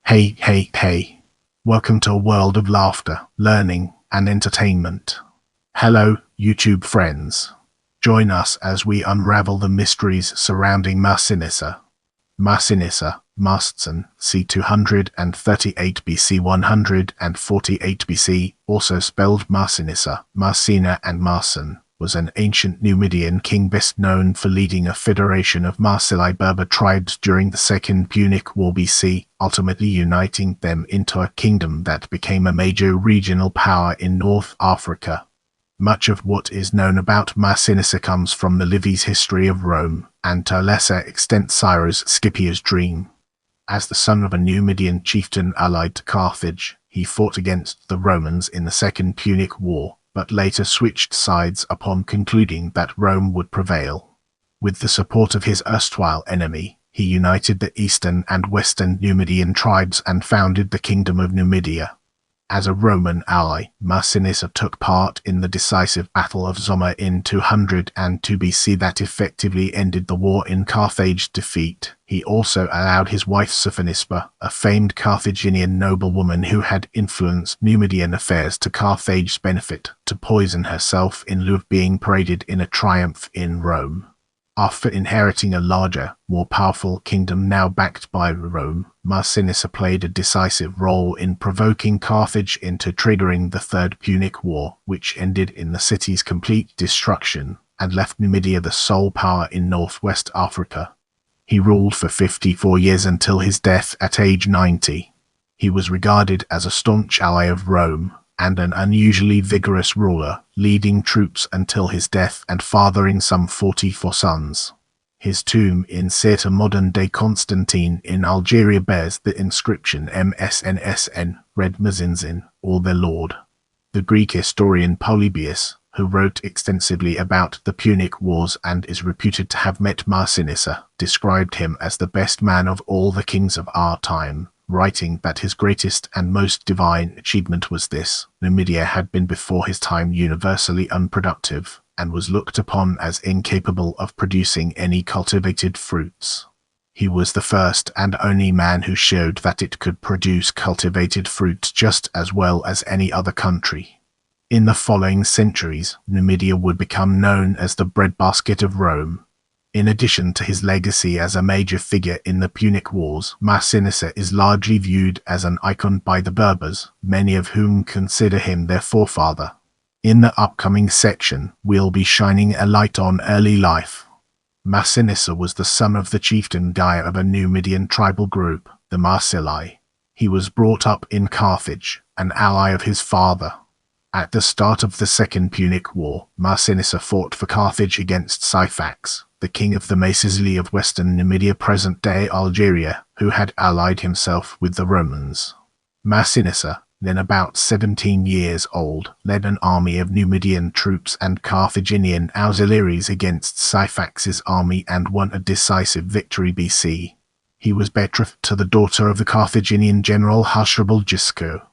Hey, hey, hey. Welcome to a world of laughter, learning, and entertainment. Hello, YouTube friends. Join us as we unravel the mysteries surrounding Massinissa. Massinissa, Masnsen, c. 238 BC 148 BC, also spelled Massinissa, Massena and Massan, was an ancient Numidian king best known for leading a federation of Massylii Berber tribes during the Second Punic War BC, ultimately uniting them into a kingdom that became a major regional power in North Africa. Much of what is known about Massinissa comes from the Livy's history of Rome, and to a lesser extent Cicero's Scipio's dream. As the son of a Numidian chieftain allied to Carthage, he fought against the Romans in the Second Punic War, but later switched sides upon concluding that Rome would prevail. With the support of his erstwhile enemy, he united the eastern and western Numidian tribes and founded the Kingdom of Numidia. As a Roman ally, Massinissa took part in the decisive Battle of Zama in 202 BC that effectively ended the war in Carthage's defeat. He also allowed his wife Sophonisba, a famed Carthaginian noblewoman who had influenced Numidian affairs to Carthage's benefit, to poison herself in lieu of being paraded in a triumph in Rome. After inheriting a larger, more powerful kingdom now backed by Rome, Massinissa played a decisive role in provoking Carthage into triggering the Third Punic War, which ended in the city's complete destruction and left Numidia the sole power in northwest Africa. He ruled for 54 years until his death at age 90. He was regarded as a staunch ally of Rome and an unusually vigorous ruler, leading troops until his death and fathering some 44 sons. His tomb in Cirta, modern-day Constantine in Algeria, bears the inscription Masnsen, read Massinissa, or their lord. The Greek historian Polybius, who wrote extensively about the Punic Wars and is reputed to have met Massinissa, described him as the best man of all the kings of our time, writing that his greatest and most divine achievement was this: Numidia had been before his time universally unproductive, and was looked upon as incapable of producing any cultivated fruits. He was the first and only man who showed that it could produce cultivated fruit just as well as any other country. In the following centuries, Numidia would become known as the breadbasket of Rome. In addition to his legacy as a major figure in the Punic Wars, Massinissa is largely viewed as an icon by the Berbers, many of whom consider him their forefather. In the upcoming section, we'll be shining a light on early life. Massinissa was the son of the chieftain of a Numidian tribal group, the Massylii. He was brought up in Carthage, an ally of his father. At the start of the Second Punic War, Massinissa fought for Carthage against Syphax, the king of the Massylii of western Numidia, present-day Algeria, who had allied himself with the Romans. Massinissa, then about 17 years old, led an army of Numidian troops and Carthaginian auxiliaries against Syphax's army and won a decisive victory BC. He was betrothed to the daughter of the Carthaginian general Cicero.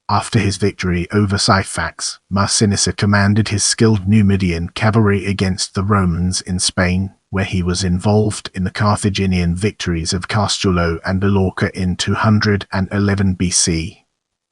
After his victory over Syphax, Massinissa commanded his skilled Numidian cavalry against the Romans in Spain, where he was involved in the Carthaginian victories of Castello and Allorca in 211 BC.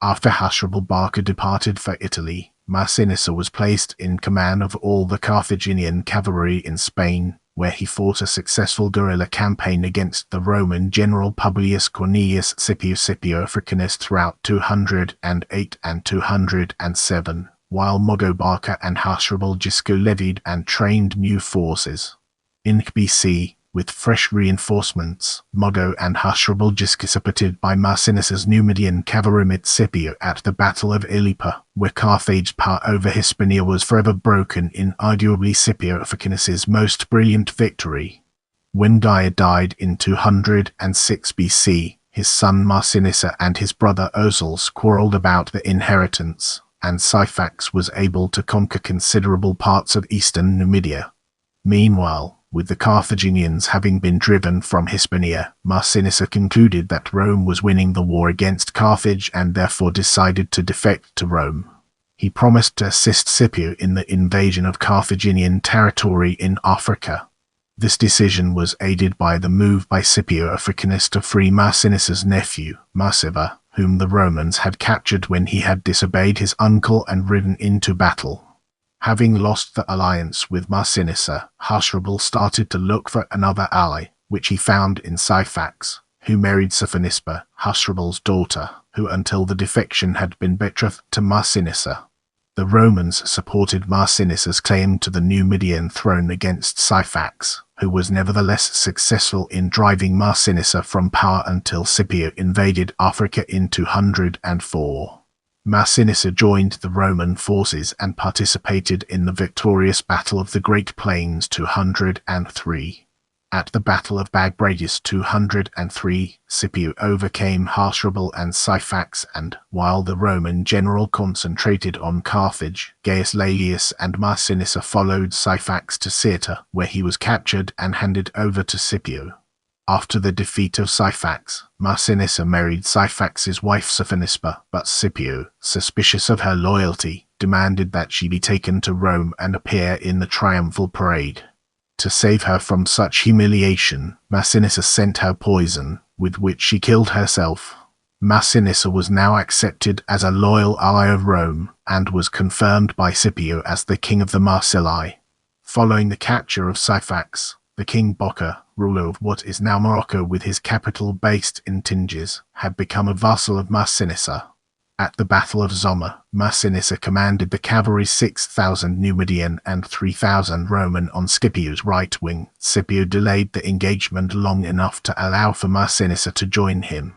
After Hasdrubal Barca departed for Italy, Massinissa was placed in command of all the Carthaginian cavalry in Spain, where he fought a successful guerrilla campaign against the Roman general Publius Cornelius Scipio Africanus throughout 208 and 207, while Mogo Barca and Hasdrubal Gisco levied and trained new forces. In BC, with fresh reinforcements, Mogo and Hasdrubal Gisco supported by Massinissa's Numidian cavalryman Scipio at the Battle of Ilipa, where Carthage's power over Hispania was forever broken, in arguably Scipio Africanus's most brilliant victory. When Gaia died in 206 BC, his son Massinissa and his brother Ozils quarreled about the inheritance, and Syphax was able to conquer considerable parts of eastern Numidia. Meanwhile, with the Carthaginians having been driven from Hispania, Massinissa concluded that Rome was winning the war against Carthage and therefore decided to defect to Rome. He promised to assist Scipio in the invasion of Carthaginian territory in Africa. This decision was aided by the move by Scipio Africanus to free Massinissa's nephew, Massylii, whom the Romans had captured when he had disobeyed his uncle and ridden into battle. Having lost the alliance with Massinissa, Hasdrubal started to look for another ally, which he found in Syphax, who married Sophonisba, Hasdrubal's daughter, who until the defection had been betrothed to Massinissa. The Romans supported Massinissa's claim to the Numidian throne against Syphax, who was nevertheless successful in driving Massinissa from power until Scipio invaded Africa in 204. Massinissa joined the Roman forces and participated in the victorious Battle of the Great Plains 203. At the Battle of Bagbratis 203, Scipio overcame Hasdrubal and Syphax, and, while the Roman general concentrated on Carthage, Gaius Laelius and Massinissa followed Syphax to Cirta, where he was captured and handed over to Scipio. After the defeat of Syphax, Massinissa married Syphax's wife Sophonisba, but Scipio, suspicious of her loyalty, demanded that she be taken to Rome and appear in the triumphal parade. To save her from such humiliation, Massinissa sent her poison, with which she killed herself. Massinissa was now accepted as a loyal ally of Rome, and was confirmed by Scipio as the king of the Marsylii. Following the capture of Syphax, the king Boca, ruler of what is now Morocco with his capital based in Tinges, had become a vassal of Massinissa. At the Battle of Zama, Massinissa commanded the cavalry 6,000 Numidian and 3,000 Roman on Scipio's right wing. Scipio delayed the engagement long enough to allow for Massinissa to join him.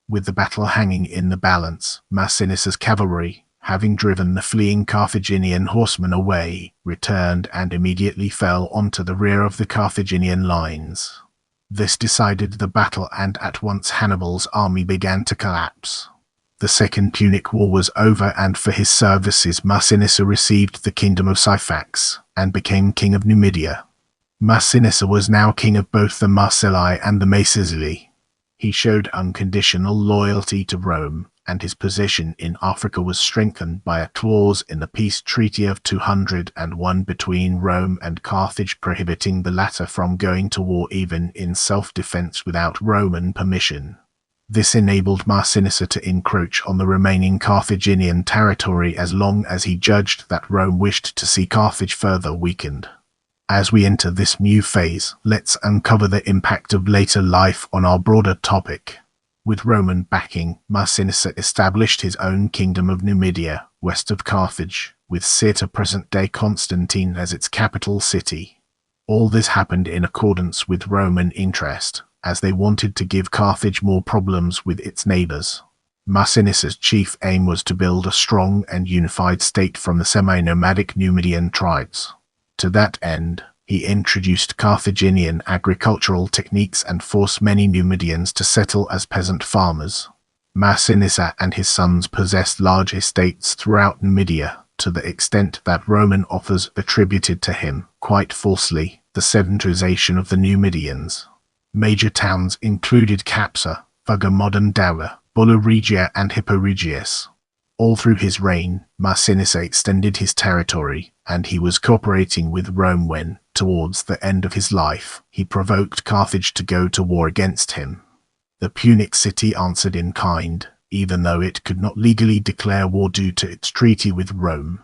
With the battle hanging in the balance, Massinissa's cavalry, having driven the fleeing Carthaginian horsemen away, returned and immediately fell onto the rear of the Carthaginian lines. This decided the battle, and at once Hannibal's army began to collapse. The Second Punic War was over, and for his services Massinissa received the kingdom of Syphax, and became king of Numidia. Massinissa was now king of both the Marsylii and the Massylii. He showed unconditional loyalty to Rome, and his position in Africa was strengthened by a clause in the peace treaty of 201 between Rome and Carthage prohibiting the latter from going to war even in self-defense without Roman permission. This enabled Massinissa to encroach on the remaining Carthaginian territory as long as he judged that Rome wished to see Carthage further weakened. As we enter this new phase, let's uncover the impact of later life on our broader topic. With Roman backing, Massinissa established his own kingdom of Numidia, west of Carthage, with Cirta, present-day Constantine, as its capital city. All this happened in accordance with Roman interest, as they wanted to give Carthage more problems with its neighbors. Massinissa's chief aim was to build a strong and unified state from the semi-nomadic Numidian tribes. To that end, he introduced Carthaginian agricultural techniques and forced many Numidians to settle as peasant farmers. Massinissa and his sons possessed large estates throughout Numidia, to the extent that Roman authors attributed to him, quite falsely, the sedentarization of the Numidians. Major towns included Capsa, Fuga, modern Daura, Bulla Regia and Hippo Regius. All through his reign, Massinissa extended his territory, and he was cooperating with Rome when, towards the end of his life, he provoked Carthage to go to war against him. The Punic city answered in kind, even though it could not legally declare war due to its treaty with Rome.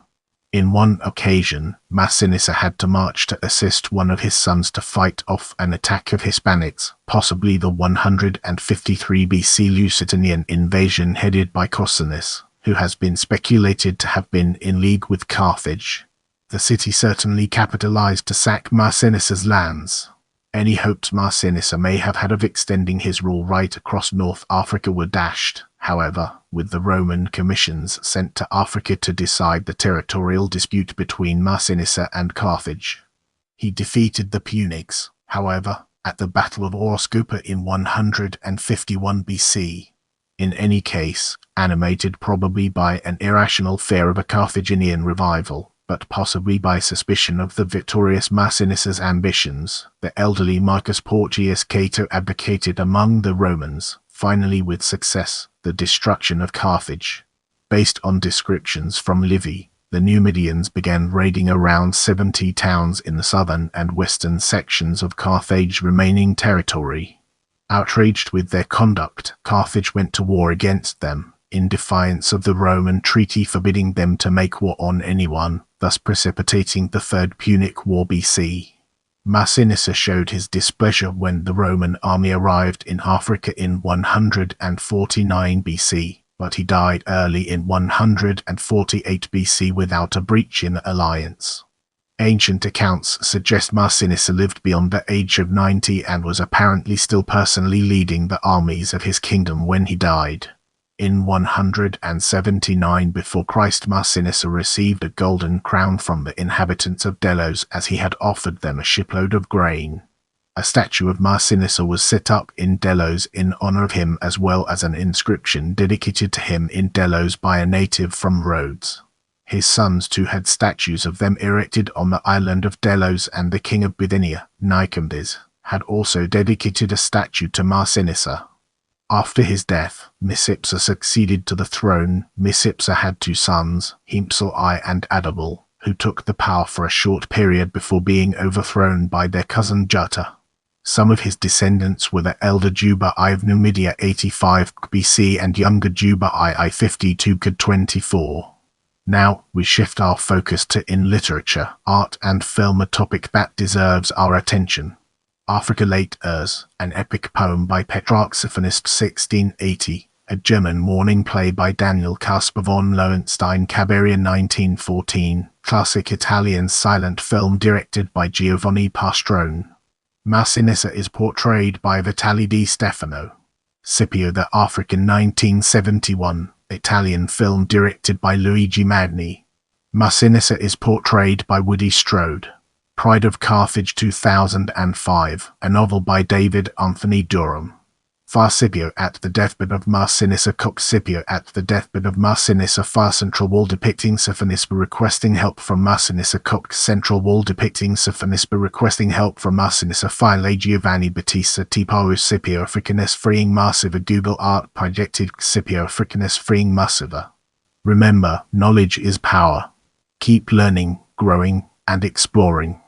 In one occasion, Massinissa had to march to assist one of his sons to fight off an attack of Hispanics, possibly the 153 BC Lusitanian invasion headed by Cosenus, who has been speculated to have been in league with Carthage. The city certainly capitalized to sack Massinissa's lands. Any hopes Massinissa may have had of extending his rule right across North Africa were dashed, however, with the Roman commissions sent to Africa to decide the territorial dispute between Massinissa and Carthage. He defeated the Punics, however, at the Battle of Oroscopa in 151 BC. In any case, animated probably by an irrational fear of a Carthaginian revival, but possibly by suspicion of the victorious Massinissa's ambitions, the elderly Marcus Porcius Cato advocated among the Romans, finally with success, the destruction of Carthage. Based on descriptions from Livy, the Numidians began raiding around 70 towns in the southern and western sections of Carthage's remaining territory. Outraged with their conduct, Carthage went to war against them, in defiance of the Roman treaty forbidding them to make war on anyone, thus precipitating the Third Punic War BC. Massinissa showed his displeasure when the Roman army arrived in Africa in 149 BC, but he died early in 148 BC without a breach in the alliance. Ancient accounts suggest Massinissa lived beyond the age of 90 and was apparently still personally leading the armies of his kingdom when he died. In 179 before Christ, Massinissa received a golden crown from the inhabitants of Delos as he had offered them a shipload of grain. A statue of Massinissa was set up in Delos in honor of him, as well as an inscription dedicated to him in Delos by a native from Rhodes. His sons too had statues of them erected on the island of Delos, and the king of Bithynia, Nicomedes, had also dedicated a statue to Massinissa. After his death, Massinissa succeeded to the throne. Massinissa had two sons, Massylii and Adabal, who took the power for a short period before being overthrown by their cousin Jutta. Some of his descendants were the elder Juba I of Numidia 85 BC and younger Juba I 52 CAD 24. Now, we shift our focus to in literature, art and film, a topic that deserves our attention. Africa Late Ers, an epic poem by Petrarch Sophonisba 1680, a German mourning play by Daniel Caspar von Lohenstein Cabiria 1914, classic Italian silent film directed by Giovanni Pastrone. Massinissa is portrayed by Vitali Di Stefano. Scipio the African 1971, Italian film directed by Luigi Magni. Massinissa is portrayed by Woody Strode. Pride of Carthage 2005, a novel by David Anthony Durham. Far Scipio at the deathbed of Massinissa. Scipio at the deathbed of Massinissa. Far central wall depicting Sophonisba requesting help from Massinissa. Central wall depicting Sophonisba requesting help from Massinissa. File Giovanni Battista Tipo Scipio Africanus freeing Massiva. Google Art projected Scipio Africanus freeing Massiva. Remember, knowledge is power. Keep learning, growing, and exploring.